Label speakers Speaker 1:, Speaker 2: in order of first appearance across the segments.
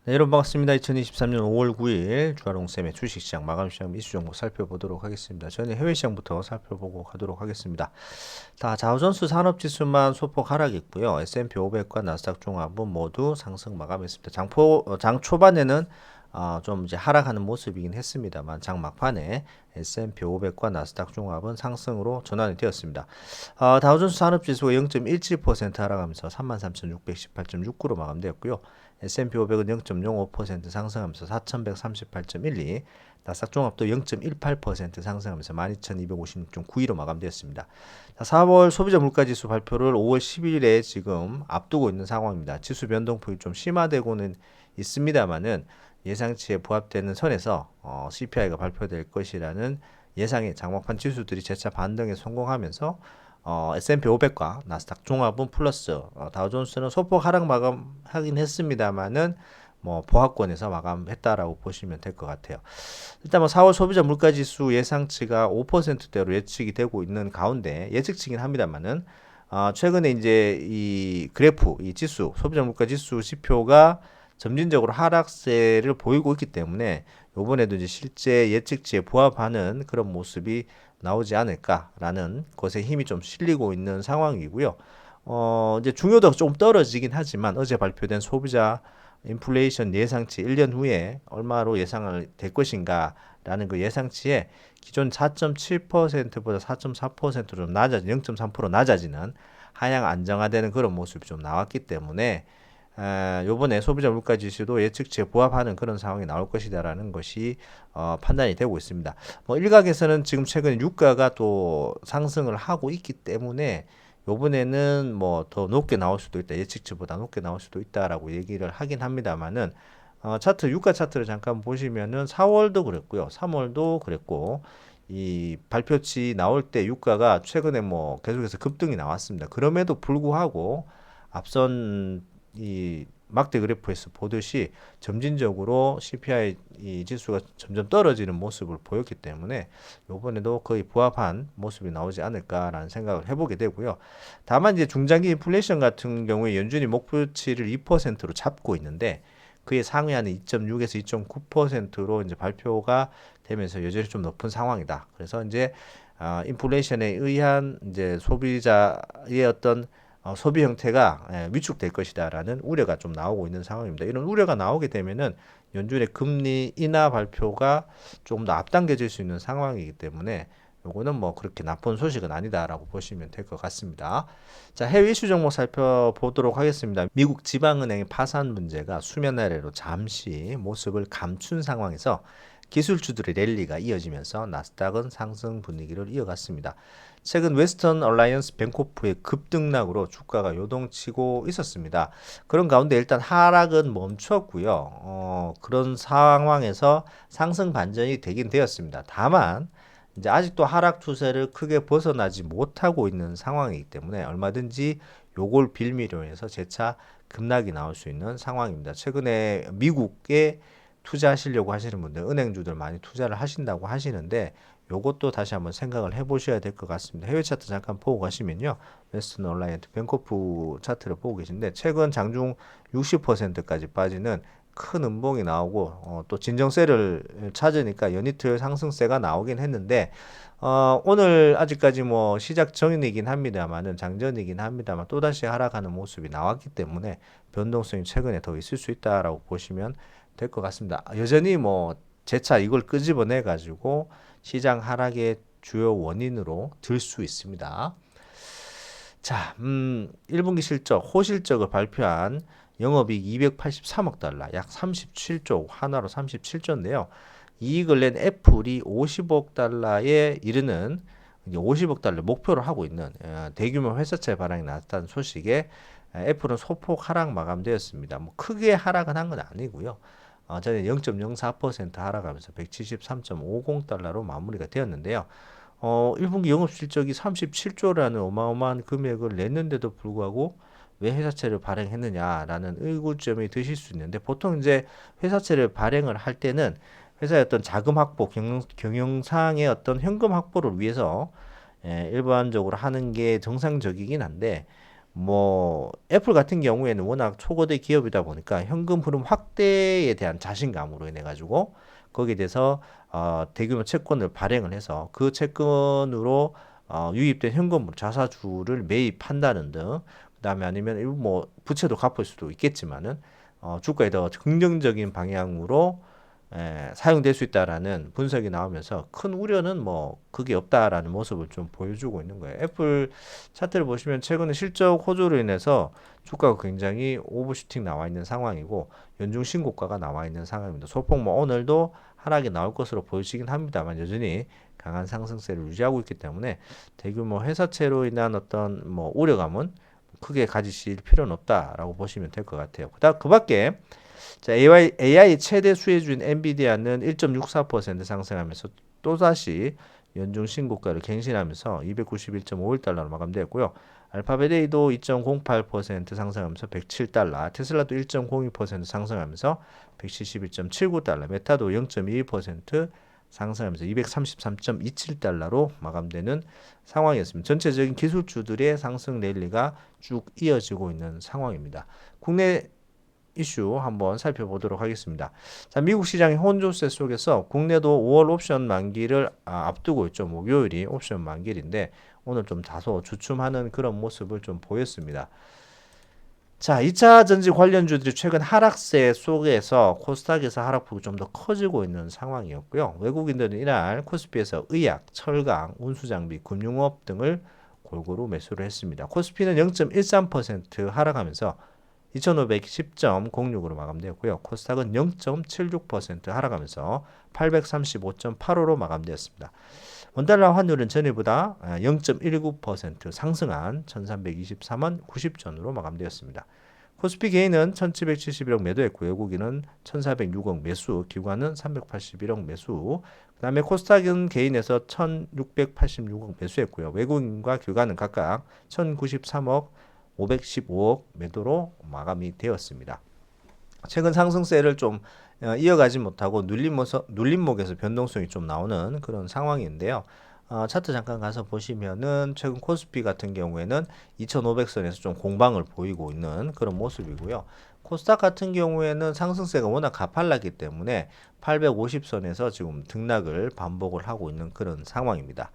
Speaker 1: 네, 여러분 반갑습니다. 2023년 5월 9일 주가롱쌤의 주식시장 마감시장 이슈 정보 살펴보도록 하겠습니다. 저는 해외시장부터 살펴보고 가도록 하겠습니다. 다우존스 산업지수만 소폭 하락했고요. S&P 500과 나스닥 종합은 모두 상승 마감했습니다. 장 초반에는 좀 이제 하락하는 모습이긴 했습니다만 장 막판에 S&P 500과 나스닥 종합은 상승으로 전환이 되었습니다. 다우존스 산업지수가 0.17% 하락하면서 33,618.69로 마감되었고요. S&P 500은 0.05% 상승하면서 4,138.12, 나스닥 종합도 0.18% 상승하면서 12,256.92로 마감되었습니다. 4월 소비자 물가지수 발표를 5월 10일에 지금 앞두고 있는 상황입니다. 지수 변동폭이 좀 심화되고는 있습니다만은 예상치에 부합되는 선에서 CPI가 발표될 것이라는 예상의 장막판 지수들이 재차 반등에 성공하면서 S&P 500과 나스닥 종합은 플러스, 다우존스는 소폭 하락 마감하긴 했습니다만은 뭐 보합권에서 마감했다라고 보시면 될 것 같아요. 일단 뭐 4월 소비자 물가지수 예상치가 5%대로 예측이 되고 있는 가운데 예측치긴 합니다만은 최근에 이제 이 그래프, 이 지수, 소비자 물가지수 지표가 점진적으로 하락세를 보이고 있기 때문에 요번에도 이제 실제 예측치에 부합하는 그런 모습이 나오지 않을까라는 것에 힘이 좀 실리고 있는 상황이고요. 이제 중요도가 좀 떨어지긴 하지만 어제 발표된 소비자 인플레이션 예상치 1년 후에 얼마로 예상을 될 것인가라는 그 예상치에 기존 4.7%보다 4.4%로 좀 낮아진 0.3% 낮아지는 하향 안정화되는 그런 모습이 좀 나왔기 때문에 요번에 소비자 물가 지수도 예측치에 부합하는 그런 상황이 나올 것이다라는 것이 판단이 되고 있습니다. 뭐 일각에서는 지금 최근에 유가가 또 상승을 하고 있기 때문에 요번에는 뭐 더 높게 나올 수도 있다. 예측치보다 높게 나올 수도 있다라고 얘기를 하긴 합니다만은 차트 유가 차트를 잠깐 보시면은 4월도 그랬고요. 3월도 그랬고 이 발표치 나올 때 유가가 최근에 뭐 계속해서 급등이 나왔습니다. 그럼에도 불구하고 앞선 이 막대 그래프에서 보듯이 점진적으로 CPI 이 지수가 점점 떨어지는 모습을 보였기 때문에 이번에도 거의 부합한 모습이 나오지 않을까라는 생각을 해보게 되고요. 다만 이제 중장기 인플레이션 같은 경우에 연준이 목표치를 2%로 잡고 있는데 그에 상회하는 2.6에서 2.9%로 이제 발표가 되면서 여전히 좀 높은 상황이다. 그래서 이제 인플레이션에 의한 이제 소비자의 어떤 소비 형태가 위축될 것이다라는 우려가 좀 나오고 있는 상황입니다. 이런 우려가 나오게 되면은 연준의 금리 인하 발표가 조금 더 앞당겨질 수 있는 상황이기 때문에 요거는 뭐 그렇게 나쁜 소식은 아니다라고 보시면 될 것 같습니다. 자, 해외 이슈 종목 살펴보도록 하겠습니다. 미국 지방은행의 파산 문제가 수면 아래로 잠시 모습을 감춘 상황에서 기술주들의 랠리가 이어지면서 나스닥은 상승 분위기를 이어갔습니다. 최근 웨스턴 얼라이언스 뱅코프의 급등락으로 주가가 요동치고 있었습니다. 그런 가운데 일단 하락은 멈췄고요. 그런 상황에서 상승 반전이 되긴 되었습니다. 다만 이제 아직도 하락 추세를 크게 벗어나지 못하고 있는 상황이기 때문에 얼마든지 요걸 빌미로 해서 재차 급락이 나올 수 있는 상황입니다. 최근에 미국에 투자하시려고 하시는 분들, 은행주들 많이 투자를 하신다고 하시는데 요것도 다시 한번 생각을 해보셔야 될 것 같습니다. 해외 차트 잠깐 보고 가시면요. 웨스턴 얼라이언스 뱅코프 차트를 보고 계신데 최근 장중 60%까지 빠지는 큰 음봉이 나오고 또 진정세를 찾으니까 연이틀 상승세가 나오긴 했는데 오늘 아직까지 뭐 시작 전이긴 합니다만은 장전이긴 합니다만 또다시 하락하는 모습이 나왔기 때문에 변동성이 최근에 더 있을 수 있다라고 보시면 될 것 같습니다. 여전히 뭐 재차 이걸 끄집어내 가지고 시장 하락의 주요 원인으로 들 수 있습니다. 자, 1분기 실적, 호실적을 발표한 영업이익 283억 달러, 약 37조, 하나로 37조인데요. 이익을 낸 애플이 50억 달러에 이르는 50억 달러 목표로 하고 있는 대규모 회사채 발행이 나왔다는 소식에 애플은 소폭 하락 마감되었습니다. 뭐 크게 하락은 한 건 아니고요. 전에 0.04% 하락하면서 173.50달러로 마무리가 되었는데요. 1분기 영업 실적이 37조라는 어마어마한 금액을 냈는데도 불구하고 왜 회사채를 발행했느냐라는 의구점이 드실 수 있는데 보통 이제 회사채를 발행을 할 때는 회사의 어떤 자금 확보, 경영상의 어떤 현금 확보를 위해서 일반적으로 하는 게 정상적이긴 한데 뭐 애플 같은 경우에는 워낙 초거대 기업이다 보니까 현금 흐름 확대에 대한 자신감으로 인해 가지고 거기에 대해서 대규모 채권을 발행을 해서 그 채권으로 유입된 현금으로 자사주를 매입한다는 등, 그다음에 아니면 일부 뭐 부채도 갚을 수도 있겠지만은 주가에 더 긍정적인 방향으로 사용될 수 있다라는 분석이 나오면서 큰 우려는 뭐 그게 없다라는 모습을 좀 보여주고 있는 거예요. 애플 차트를 보시면 최근에 실적 호조로 인해서 주가가 굉장히 오버슈팅 나와 있는 상황이고 연중 신고가가 나와 있는 상황입니다. 소폭 뭐 오늘도 하락이 나올 것으로 보이시긴 합니다만 여전히 강한 상승세를 유지하고 있기 때문에 대규모 회사채로 인한 어떤 뭐 우려감은 크게 가지실 필요는 없다라고 보시면 될 것 같아요. 그 밖에 자, AI 최대 수혜주인 엔비디아는 1.64% 상승하면서 또다시 연중 신고가를 갱신하면서 291.51달러로 마감되었고요. 알파벳 A도 2.08% 상승하면서 107달러, 테슬라도 1.02% 상승하면서 171.79달러, 메타도 0.22% 상승하면서 233.27달러로 마감되는 상황이었습니다. 전체적인 기술주들의 상승 랠리가 쭉 이어지고 있는 상황입니다. 국내 이슈 한번 살펴보도록 하겠습니다. 자, 미국 시장의 혼조세 속에서 국내도 5월 옵션 만기를 앞두고 있죠. 목요일이 옵션 만기일인데 오늘 좀 다소 주춤하는 그런 모습을 좀 보였습니다. 자, 2차 전지 관련주들이 최근 하락세 속에서 코스닥에서 하락폭이 좀 더 커지고 있는 상황이었고요. 외국인들은 이날 코스피에서 의약, 철강, 운수장비, 금융업 등을 골고루 매수를 했습니다. 코스피는 0.13% 하락하면서 2510.06으로 마감되었고요. 코스닥은 0.76% 하락하면서 835.85로 마감되었습니다. 원달러 환율은 전일보다 0.19% 상승한 1323원 90전으로 마감되었습니다. 코스피 개인은 1771억 매도했고 외국인은 1406억 매수, 기관은 381억 매수. 그 다음에 코스닥은 개인에서 1686억 매수했고요. 외국인과 기관은 각각 1093억 515억 매도로 마감이 되었습니다. 최근 상승세를 좀 이어가지 못하고 눌림목에서 변동성이 좀 나오는 그런 상황인데요. 차트 잠깐 가서 보시면은 최근 코스피 같은 경우에는 2500선에서 좀 공방을 보이고 있는 그런 모습이고요. 코스닥 같은 경우에는 상승세가 워낙 가팔랐기 때문에 850선에서 지금 등락을 반복을 하고 있는 그런 상황입니다.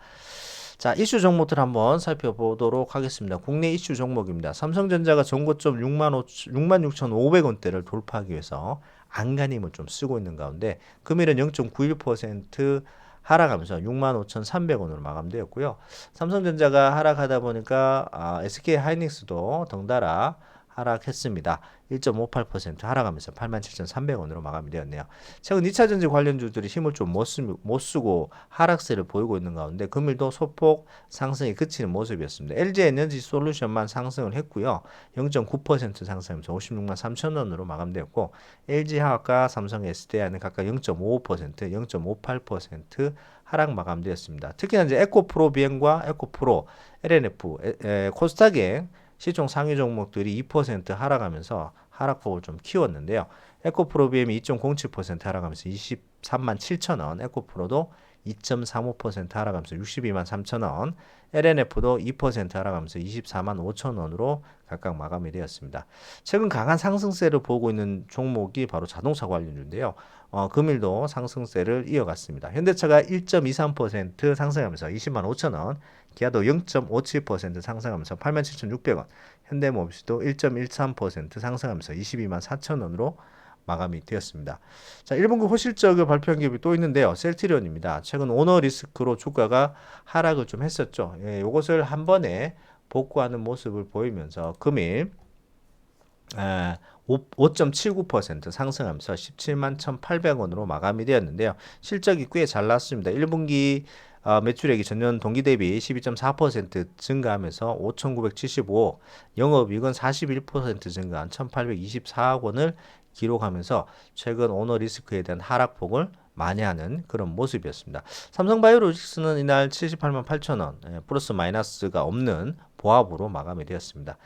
Speaker 1: 자, 이슈 종목들 한번 살펴보도록 하겠습니다. 국내 이슈 종목입니다. 삼성전자가 전고점 66,500원대를 돌파하기 위해서 안간힘을 좀 쓰고 있는 가운데 금일은 0.91% 하락하면서 65,300원으로 마감되었고요. 삼성전자가 하락하다 보니까 SK하이닉스도 덩달아 하락했습니다. 1.58% 하락하면서 87,300원으로 마감이 되었네요. 최근 2차전지 관련주들이 힘을 좀 못 쓰고 하락세를 보이고 있는 가운데 금일도 소폭 상승이 그치는 모습이었습니다. LG에너지솔루션만 상승을 했고요. 0.9% 상승하면서 56만 3천원으로 마감되었고 LG화학과 삼성 SDI는 각각 0.55%, 0.58% 하락 마감되었습니다. 특히나 이제 에코프로 비행과 에코프로, LNF, 코스닥의 시총 상위 종목들이 2% 하락하면서 하락폭을 좀 키웠는데요. 에코프로비엠이 2.07% 하락하면서 23만 7천원, 에코프로도 2.35% 하락하면서 62만 3천원, LNF도 2% 하락하면서 24만 5천원으로 각각 마감이 되었습니다. 최근 강한 상승세를 보고 있는 종목이 바로 자동차 관련주인데요. 금일도 상승세를 이어갔습니다. 현대차가 1.23% 상승하면서 20만 5천원, 기아도 0.57% 상승하면서 87,600원, 현대모비스도 1.13% 상승하면서 22만 4천원으로 마감이 되었습니다. 자, 1분기 호실적을 발표한 기업이 또 있는데요. 셀트리온입니다. 최근 오너 리스크로 주가가 하락을 좀 했었죠. 이것을 한 번에 복구하는 모습을 보이면서 금일 5.79% 상승하면서 17만 1,800원으로 마감이 되었는데요. 실적이 꽤 잘 났습니다. 1분기 매출액이 전년 동기 대비 12.4% 증가하면서 5,975억, 영업이익은 41% 증가한 1,824억 원을 기록하면서 최근 오너 리스크에 대한 하락폭을 만회하는 그런 모습이었습니다. 삼성바이오로직스는 이날 78만 8천원, 플러스 마이너스가 없는 보합으로 마감이 되었습니다.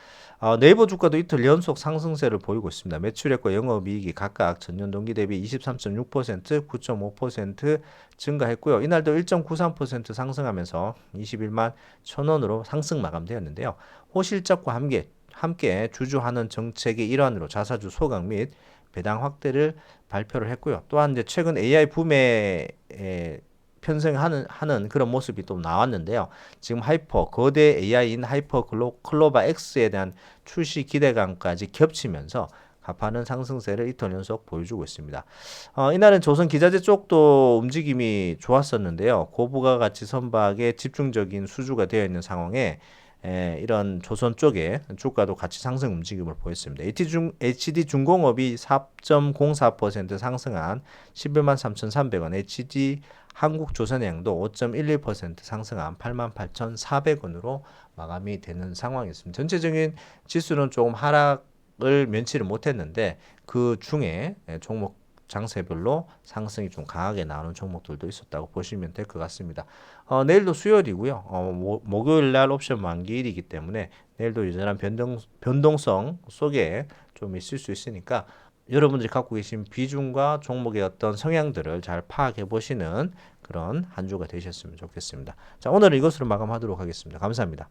Speaker 1: 네이버 주가도 이틀 연속 상승세를 보이고 있습니다. 매출액과 영업이익이 각각 전년 동기 대비 23.6%, 9.5% 증가했고요. 이날도 1.93% 상승하면서 21만 1천원으로 상승 마감되었는데요. 호실적과 함께 함께 주주하는 정책의 일환으로 자사주 소각 및 배당 확대를 발표를 했고요. 또한 이제 최근 AI 붐에 편승하는 그런 모습이 또 나왔는데요. 지금 거대 AI인 클로바 X에 대한 출시 기대감까지 겹치면서 가파른 상승세를 이틀 연속 보여주고 있습니다. 이날은 조선 기자재 쪽도 움직임이 좋았었는데요. 고부가 가치 선박에 집중적인 수주가 되어 있는 상황에 이런 조선 쪽의 주가도 같이 상승 움직임을 보였습니다. HD중공업이 4.04% 상승한 11만 3,300원, HD 한국조선해양도 5.11% 상승한 88,400원으로 마감이 되는 상황이었습니다. 전체적인 지수는 조금 하락을 면치를 못했는데 그 중에 종목 장세별로 상승이 좀 강하게 나오는 종목들도 있었다고 보시면 될 것 같습니다. 내일도 수요일이고요. 목요일 날 옵션 만기일이기 때문에 내일도 여전한 변동성 속에 좀 있을 수 있으니까 여러분들이 갖고 계신 비중과 종목의 어떤 성향들을 잘 파악해 보시는 그런 한 주가 되셨으면 좋겠습니다. 자, 오늘은 이것으로 마감하도록 하겠습니다. 감사합니다.